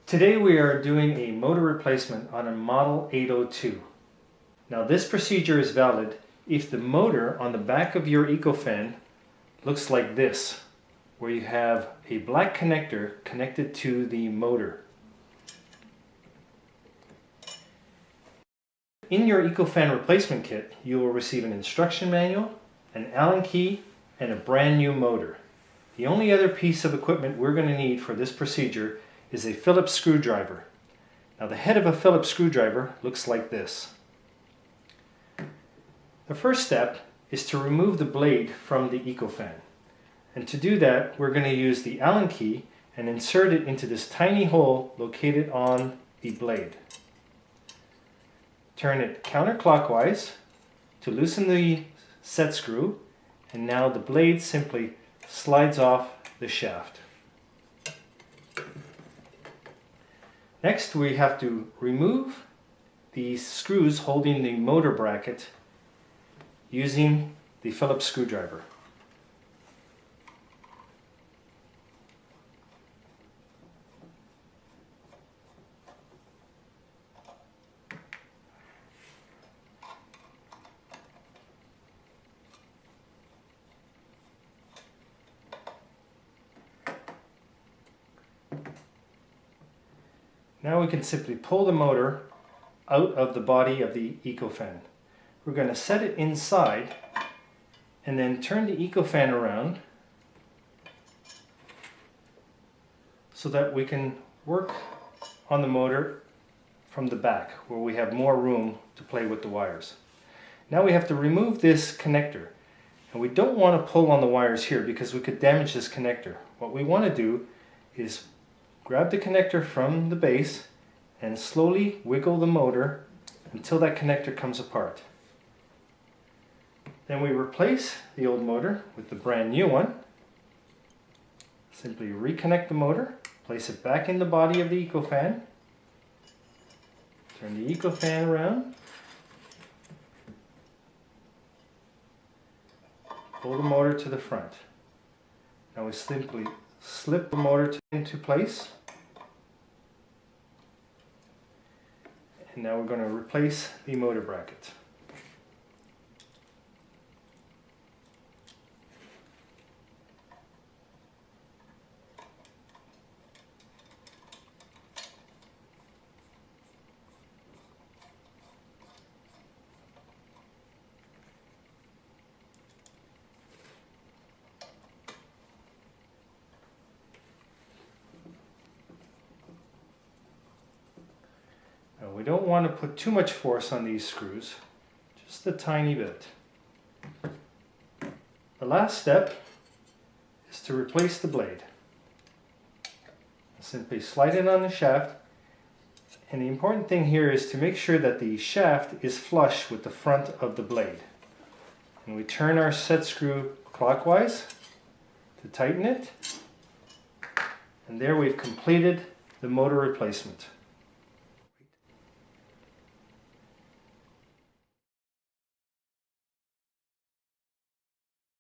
Today we are doing a motor replacement on a Model 802. Now this procedure is valid if the motor on the back of your Ecofan looks like this, where you have a black connector connected to the motor. In your Ecofan replacement kit, you will receive an instruction manual, an Allen key, and a brand new motor. The only other piece of equipment we're going to need for this procedure is a Phillips screwdriver. Now the head of a Phillips screwdriver looks like this. The first step is to remove the blade from the Ecofan. And to do that, we're going to use the Allen key and insert it into this tiny hole located on the blade. Turn it counterclockwise to loosen the set screw, and now the blade simply slides off the shaft. Next, we have to remove the screws holding the motor bracket using the Phillips screwdriver. Now we can simply pull the motor out of the body of the Ecofan. We're going to set it inside and then turn the Ecofan around so that we can work on the motor from the back, where we have more room to play with the wires. Now we have to remove this connector, and we don't want to pull on the wires here because we could damage this connector. What we want to do is grab the connector from the base and slowly wiggle the motor until that connector comes apart. Then we replace the old motor with the brand new one. Simply reconnect the motor, place it back in the body of the Ecofan, turn the Ecofan around, pull the motor to the front. Now we simply slip the motor into place. And now we're going to replace the motor bracket. Now we don't want to put too much force on these screws, just a tiny bit. The last step is to replace the blade. Simply slide it on the shaft, and the important thing here is to make sure that the shaft is flush with the front of the blade. And we turn our set screw clockwise to tighten it, and there we've completed the motor replacement.